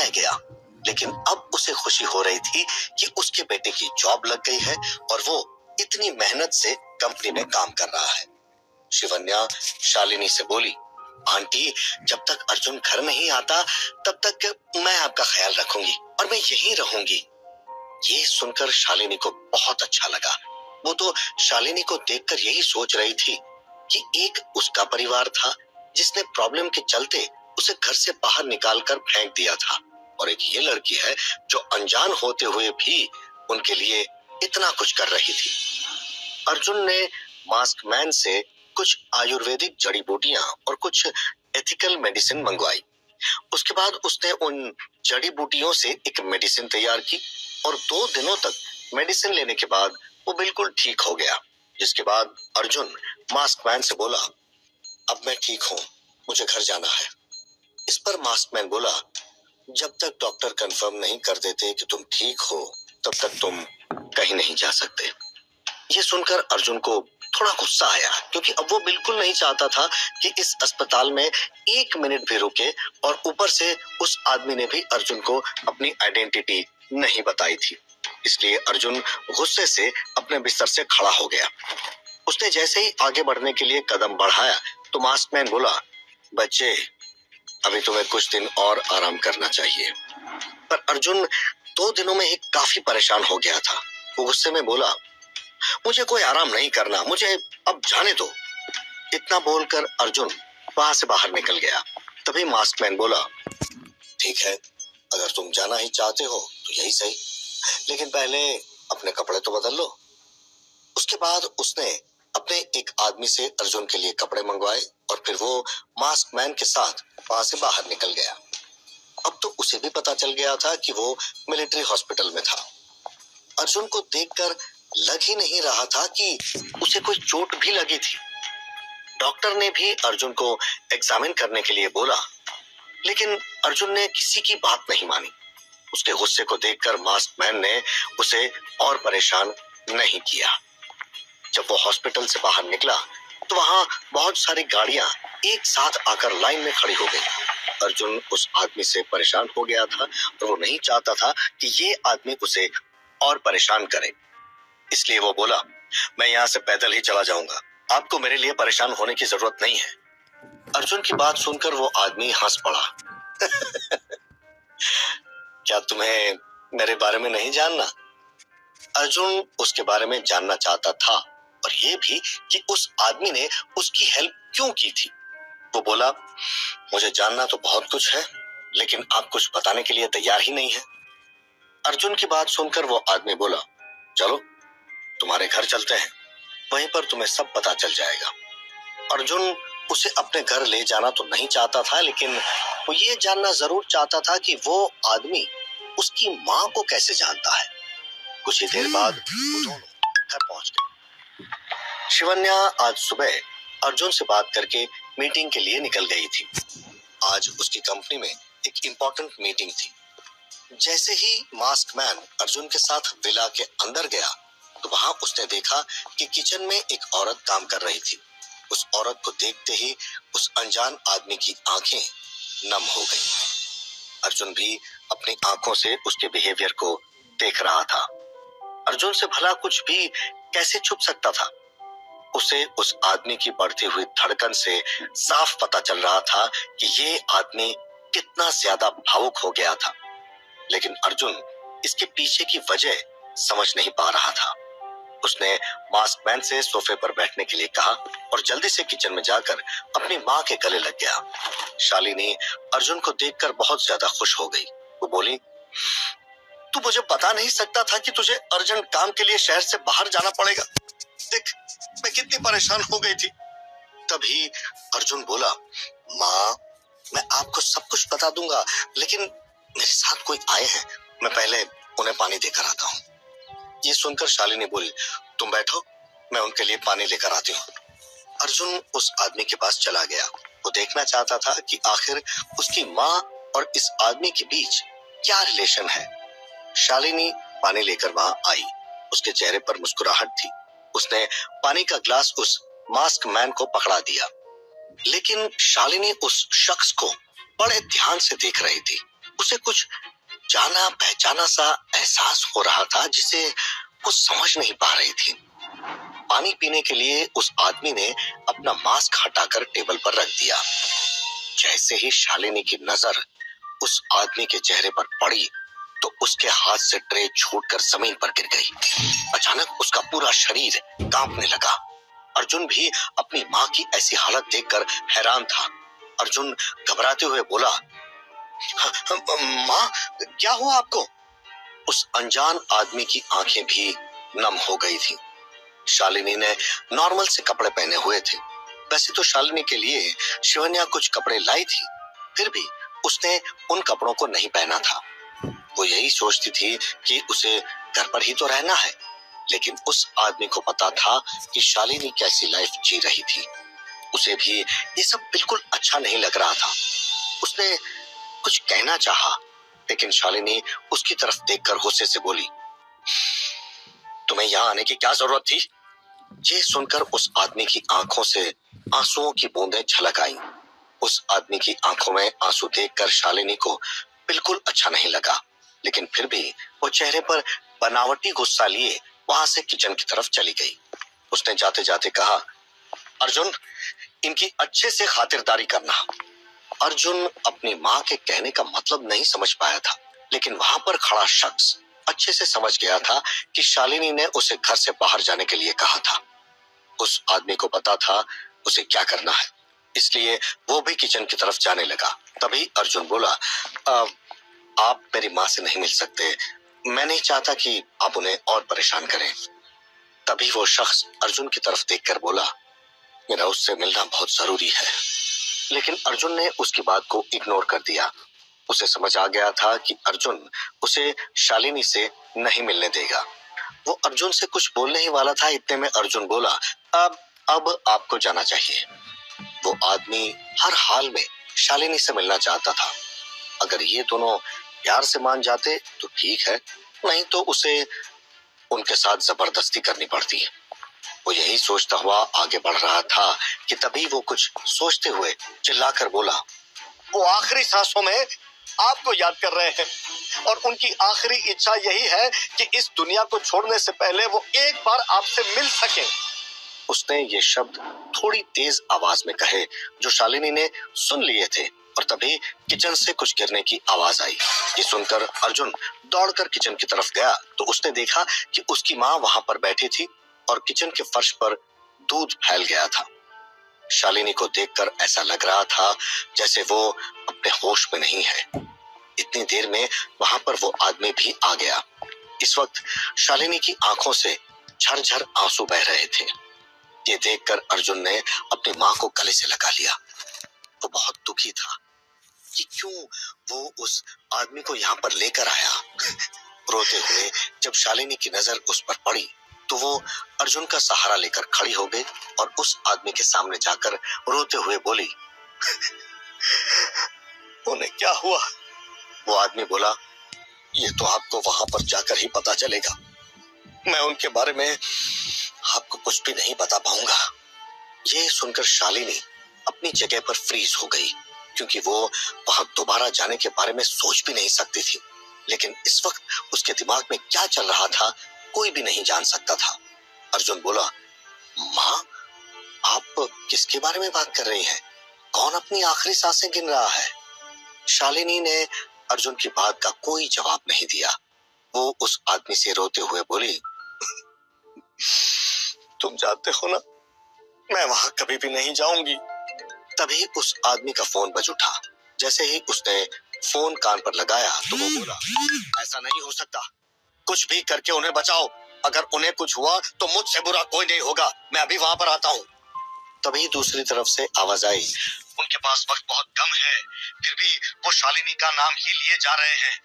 रह गया, लेकिन अब उसे खुशी हो रही थी कि उसके बेटे की जॉब लग गई है और वो इतनी मेहनत से कंपनी में काम कर रहा है। शिवन्या शालिनी से बोली, आंटी, जब तक अर्जुन घर नहीं आता तब तक मैं आपका ख्याल रखूंगी और मैं यहीं रहूंगी। ये सुनकर शालिनी को बहुत अच्छा लगा। वो तो शालिनी को देखकर यही सोच रही थी कि एक उसका परिवार था जिसने प्रॉब्लम के चलते उसे घर से बाहर निकालकर फेंक दिया था, और एक ये लड़की है जो अनजान होते हुए भी उनके लिए इतना कुछ कर रही थी। अर्जुन ने मास्क मैन से कुछ आयुर्वेदिक जड़ी बूटियां और कुछ एथिकल मेडिसिन मंगवाई। उसके बाद उसने उन जड़ी बूटियों से एक मेडिसिन तैयार की और 2 दिनों तक मेडिसिन लेने के बाद वो बिल्कुल ठीक हो गया। जिसके बाद अर्जुन मास्क मैन से बोला, अब मैं ठीक हूँ, मुझे घर जाना है। इस पर मास्क मैन बोला, जब तक डॉक्टर कंफर्म नहीं कर देते कि तुम ठीक हो तब तक तुम कहीं नहीं जा सकते। ये सुनकर अर्जुन को थोड़ा गुस्सा आया, क्योंकि अब वो बिल्कुल नहीं चाहता था कि इस अस्पताल में 1 मिनट भी रुके, और ऊपर से उस आदमी ने भी अर्जुन को अपनी आइडेंटिटी नहीं बताई थी। इसलिए अर्जुन गुस्से से अपने बिस्तर से खड़ा हो गया। उसने जैसे ही आगे बढ़ने के लिए कदम बढ़ाया तो मास्कमैन बोला, बच्चे, अभी तुम्हें कुछ दिन और आराम करना चाहिए। पर अर्जुन 2 दिनों में ही काफी परेशान हो गया था। वो गुस्से में बोला, मुझे कोई आराम नहीं करना, मुझे अब जाने दो। इतना बोलकर अर्जुन वहां से बाहर निकल गया। तभी मास्कमैन बोला, ठीक है, अगर तुम जाना ही चाहते हो तो यही सही, लेकिन पहले अपने कपड़े तो बदल लो। उसके बाद उसने अपने एक आदमी से अर्जुन के लिए कपड़े मंगवाए और फिर वो मास्कमैन के साथ वहां से बाहर निकल गया। अब तो उसे भी पता चल गया था कि वो मिलिट्री हॉस्पिटल में था। अर्जुन को देखकर लग ही नहीं रहा था कि उसे कोई चोट भी लगी थी। डॉक्टर ने भी अर्जुन को एग्जामिन करने के लिए बोला, लेकिन अर्जुन ने किसी की बात नहीं मानी। उसके गुस्से को देखकर मास्कमैन ने उसे और परेशान नहीं किया। जब वो हॉस्पिटल से बाहर निकला तो वहां बहुत सारी गाड़ियां एक साथ आकर लाइन में खड़ी हो गई। अर्जुन उस आदमी से परेशान हो गया था और वो नहीं चाहता था कि ये आदमी उसे और परेशान करे। इसलिए वो बोला, मैं यहाँ से पैदल ही चला जाऊंगा, आपको मेरे लिए परेशान होने की जरूरत नहीं है। अर्जुन की बात सुनकर वो आदमी हंस पड़ा। क्या तुम्हें मेरे बारे में नहीं जानना? अर्जुन उसके बारे में जानना चाहता था, और ये भी कि उस आदमी ने उसकी हेल्प क्यों की थी। वो बोला, मुझे जानना तो बहुत कुछ है, लेकिन आप कुछ बताने के लिए तैयार ही नहीं है। अर्जुन की बात सुनकर वो आदमी बोला, चलो तुम्हारे घर चलते हैं, वहीं पर तुम्हें सब पता चल जाएगा। अर्जुन उसे अपने घर ले जाना तो नहीं चाहता था, लेकिन वो ये जानना जरूर चाहता था कि वो आदमी उसकी माँ को कैसे जानता है। कुछ ही देर बाद वो दोनों घर पहुंच गए। शिवन्या आज सुबह अर्जुन से बात करके मीटिंग के लिए निकल गई थी। आज उसकी कंपनी में एक इम्पोर्टेंट मीटिंग थी। जैसे ही मास्कमैन अर्जुन के साथ विला के अंदर गया तो वहां उसने देखा कि किचन में एक औरत काम कर रही थी। उस औरत को देखते ही उस अनजान आदमी की आंखें नम हो गई। अर्जुन भी अपनी आंखों से उसके बिहेवियर को देख रहा था। अर्जुन से भला कुछ भी कैसे छुप सकता था। उसे उस आदमी की बढ़ती हुई धड़कन से साफ पता चल रहा था कि ये आदमी कितना ज्यादा भावुक हो गया था, लेकिन अर्जुन इसके पीछे की वजह समझ नहीं पा रहा था। उसने मास्कमैन से सोफे पर बैठने के लिए कहा और जल्दी से किचन में जाकर अपनी माँ के गले लग गया। शालिनी अर्जुन को देखकर बहुत ज्यादा खुश हो गई। वो बोली, तू मुझे बता नहीं सकता था कि तुझे अर्जेंट काम के लिए शहर से बाहर जाना पड़ेगा। देख, मैं कितनी परेशान हो गई थी। तभी अर्जुन बोला, माँ, मैं आपको सब कुछ बता दूंगा, लेकिन मेरे साथ कोई आए हैं, मैं पहले उन्हें पानी देकर आता हूँ। ये सुनकर शालिनी बोली, तुम बैठो, मैं उनके लिए पानी लेकर आती हूँ। अर्जुन उस आदमी के पास चला गया। वो देखना चाहता था कि आखिर उसकी माँ और इस आदमी के बीच क्या रिलेशन है। शालिनी पानी लेकर वहां आई। उसके चेहरे पर मुस्कुराहट थी। उसने पानी का ग्लास उस मास्क मैन को पकड़ा दिया, लेकिन शालिनी उस शख्स को बड़े ध्यान से देख रही थी। उसे कुछ जाना पहचाना सा एहसास हो रहा था जिसे वो समझ नहीं पा रही थी। पानी पीने के लिए उस आदमी ने अपना मास्क हटाकर टेबल पर रख दिया। जैसे ही शालिनी की नजर उस आदमी के चेहरे पर पड़ी तो उसके हाथ से ट्रे छूटकर जमीन पर गिर गई। अचानक उसका पूरा शरीर कांपने लगा। अर्जुन भी अपनी माँ की ऐसी हालत देखकर हैरान था। अर्जुन घबराते हुए बोला, माँ, क्या हुआ आपको? उस अनजान आदमी की आंखें भी नम हो गई थी। शालिनी ने नॉर्मल से कपड़े पहने हुए थे। वैसे तो शालिनी के लिए शिवन्या कुछ कपड़े लाई थी, फिर भी उसने उन कपड़ों को नहीं पहना था। वो यही सोचती थी कि उसे घर पर ही तो रहना है, लेकिन उस आदमी को पता था कि शालिनी कैसी लाइफ जी रही थी। उसे भी ये सब बिल्कुल अच्छा नहीं लग रहा था। उसने कुछ कहना चाहा, लेकिन शालिनी उसकी तरफ देखकर गुस्से से बोली, तुम्हें यहाँ आने की क्या जरूरत थी? ये सुनकर उस आदमी की आंखों से आंसुओं की बूंदें छलक आईं। उस आदमी की आंखों में आंसू देखकर शालिनी को बिल्कुल अच्छा नहीं लगा, लेकिन फिर भी वो चेहरे पर बनावटी गुस्सा लिए वहां से किचन की तरफ चली गई। उसने जाते जाते कहा, अर्जुन, इनकी अच्छे से खातिरदारी करना। अर्जुन अपनी माँ के कहने का मतलब नहीं समझ पाया था, लेकिन वहां पर खड़ा शख्स अच्छे से समझ गया था कि शालिनी ने उसे घर से बाहर जाने के लिए कहा था। उस आदमी को पता था उसे क्या करना है, इसलिए वो भी किचन की तरफ जाने लगा। तभी अर्जुन बोला, आप मेरी माँ से नहीं मिल सकते, मैं नहीं चाहता कि आप उन्हें और परेशान करें। तभी वो शख्स अर्जुन की तरफ देखकर बोला, मेरा उससे मिलना बहुत जरूरी है। लेकिन अर्जुन ने उसकी बात को इग्नोर कर दिया। उसे समझ आ गया था कि अर्जुन उसे शालिनी से नहीं मिलने देगा। वो अर्जुन से कुछ बोलने ही वाला था, इतने में अर्जुन बोला, अब आपको जाना चाहिए। वो आदमी हर हाल में शालिनी से मिलना चाहता था। अगर ये दोनों प्यार से मान जाते तो ठीक है, नहीं तो उसे उनके साथ जबरदस्ती करनी पड़ती। वो यही सोचता हुआ आगे बढ़ रहा था कि तभी वो कुछ सोचते हुए चिल्लाकर बोला, वो आखिरी सांसों में आपको याद कर रहे हैं और उनकी आखिरी इच्छा यही है कि इस दुनिया को छोड़ने से पहले वो एक बार आपसे मिल सके। उसने ये शब्द थोड़ी तेज आवाज में कहे जो शालिनी ने सुन लिए थे, और तभी किचन से कुछ गिरने की आवाज आई। ये सुनकर अर्जुन दौड़कर किचन की तरफ गया तो उसने देखा कि उसकी माँ वहां पर बैठी थी और किचन के फर्श पर दूध फैल गया था। शालिनी को देखकर ऐसा लग रहा था जैसे वो अपने होश में नहीं है। इतनी देर में वहां पर वो आदमी भी आ गया। इस वक्त शालिनी की आंखों से झरझर आंसू बह रहे थे। ये देखकर अर्जुन ने अपनी माँ को गले से लगा लिया। वो बहुत दुखी था कि क्यों वो उस आदमी को यहाँ पर लेकर आया। रोते हुए जब शालिनी की नजर उस पर पड़ी तो वो अर्जुन का सहारा लेकर खड़ी हो गई और उस आदमी के सामने जाकर रोते हुए बोली, उन्हें क्या हुआ? वो आदमी बोला, ये तो आपको वहां पर जाकर ही पता चलेगा। मैं उनके बारे में आपको कुछ भी नहीं बता पाऊंगा। ये सुनकर शालिनी अपनी जगह पर फ्रीज हो गई, क्योंकि वो वहां दोबारा जाने के बारे में सोच भी नहीं सकती थी। लेकिन इस वक्त उसके दिमाग में क्या चल रहा था कोई भी नहीं जान सकता था। अर्जुन बोला, माँ, आप किसके बारे में बात कर रही हैं? कौन अपनी आखिरी सांसें गिन रहा है? शालिनी ने अर्जुन की बात का कोई जवाब नहीं दिया। वो उस आदमी से रोते हुए बोली, तुम जानते हो ना, मैं वहां कभी भी नहीं जाऊंगी। तभी उस आदमी का फोन बज उठा। जैसे ही उसने फोन कान पर लगाया तो वो बोला, ऐसा नहीं हो सकता, कुछ भी करके उन्हें बचाओ। अगर उन्हें कुछ हुआ तो मुझसे बुरा कोई नहीं होगा, मैं अभी वहां पर आता हूँ। तभी दूसरी तरफ से आवाज आई, उनके पास वक्त बहुत कम है, फिर भी वो शालिनी का नाम ही लिए जा रहे हैं।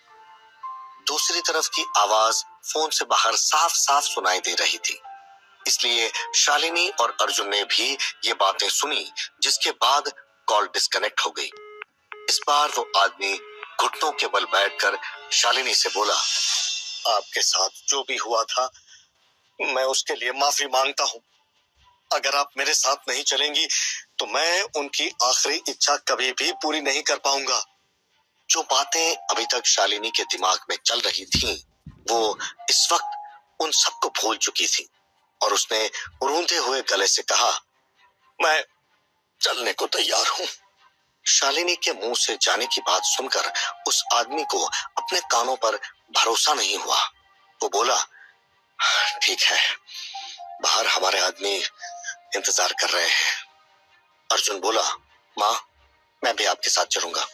दूसरी तरफ की आवाज फोन से बाहर साफ साफ सुनाई दे रही थी। इसलिए शालिनी और अर्जुन ने भी ये बातें सुनी, जिसके बाद कॉल डिस्कनेक्ट हो गई। इस बार वो आदमी घुटनों के बल बैठकर शालिनी से बोला, आपके साथ जो भी हुआ था मैं उसके लिए माफी मांगता हूँ। अगर आप मेरे साथ नहीं चलेंगी तो मैं उनकी आखिरी इच्छा कभी भी पूरी नहीं कर पाऊंगा। जो बातें अभी तक शालिनी के दिमाग में चल रही थीं, वो इस वक्त उन सबको भूल चुकी थी और उसने रूंधे हुए गले से कहा, मैं चलने को तैयार हूं। शालिनी के मुंह से जाने की बात सुनकर उस आदमी को अपने कानों पर भरोसा नहीं हुआ। वो बोला, ठीक है, बाहर हमारे आदमी इंतजार कर रहे हैं। अर्जुन बोला, माँ, मैं भी आपके साथ चलूंगा।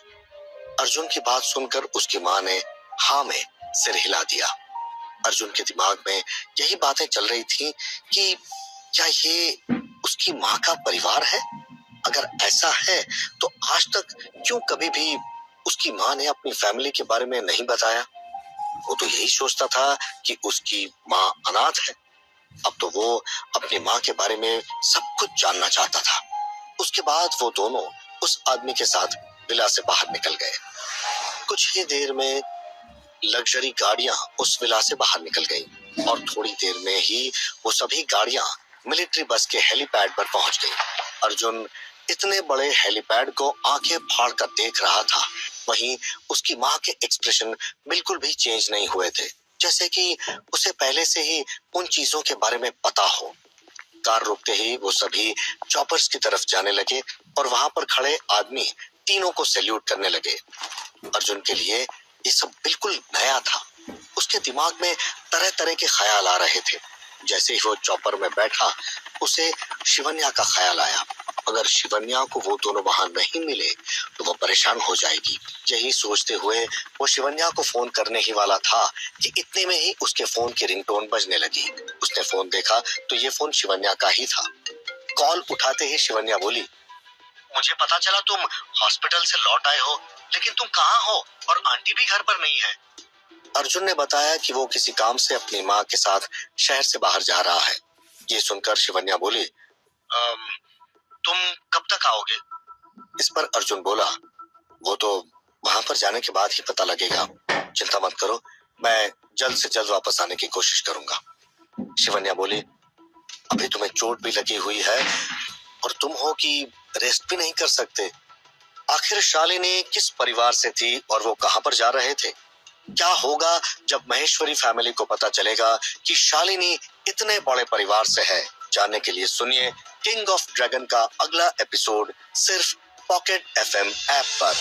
अर्जुन की बात सुनकर उसकी माँ ने हाँ में सिर हिला दिया। अर्जुन के दिमाग में यही बातें चल रही थी कि क्या ये उसकी माँ का परिवार है? अगर ऐसा है तो आज तक क्यों कभी भी उसकी माँ ने अपनी फैमिली के बारे में नहीं बताया? वो तो यही सोचता था कि उसकी माँ अनाथ है। अब तो वो अपनी माँ के बारे में सब कुछ जानना चाहता था। उसके बाद वो दोनों उस आदमी के साथ विला से बाहर निकल गए। कुछ ही देर में लग्जरी गाड़ियां उस विला से बाहर निकल गईं और थोड़ी देर में ही वो सभी गाड़ियां मिलिट्री बस के हेलीपैड पर पहुंच गईं। अर्जुन इतने बड़े हेलीपैड को आंखें फाड़ कर देख रहा था। वहीं उसकी माँ के एक्सप्रेशन बिल्कुल भी चेंज नहीं हुए थे, जैसे कि उसे पहले से ही उन चीजों के बारे में पता हो। कार रुकते ही वो सभी चॉपर्स की तरफ जाने लगे और वहां पर खड़े आदमी तीनों को सैल्यूट करने लगे। अर्जुन के लिए ये सब बिल्कुल नया था। उसके दिमाग में तरह तरह के ख्याल आ रहे थे। जैसे ही वो चॉपर में बैठा, उसे शिवन्या का ख्याल आया। अगर शिवन्या को वो दोनों वहां नहीं मिले तो वो परेशान हो जाएगी। यही सोचते हुए वो शिवन्या को फोन करने ही वाला था कि इतने में ही उसके फोन की रिंगटोन बजने लगी। उसने फोन देखा तो ये फोन शिवन्या का ही था। कॉल उठाते ही शिवन्या बोली, मुझे पता चला तुम हॉस्पिटल से लौट आए हो, लेकिन तुम कहाँ हो और आंटी भी घर पर नहीं है। अर्जुन ने बताया कि वो किसी काम से अपनी माँ के साथ शहर से बाहर जा रहा है। ये सुनकर शिवन्या बोली, तुम कब तक आओगे? इस पर अर्जुन बोला, वो तो वहां पर जाने के बाद ही पता लगेगा। चिंता मत करो, मैं जल्द से जल्द वापस आने की कोशिश करूंगा। शिवन्या बोली, अभी तुम्हें चोट भी लगी हुई है और तुम हो कि रेस्ट भी नहीं कर सकते। आखिर शालिनी किस परिवार से थी और वो कहां पर जा रहे थे? क्या होगा जब महेश्वरी फैमिली को पता चलेगा कि शालिनी इतने बड़े परिवार से है? जानने के लिए सुनिए किंग ऑफ ड्रैगन का अगला एपिसोड सिर्फ पॉकेट FM ऐप पर।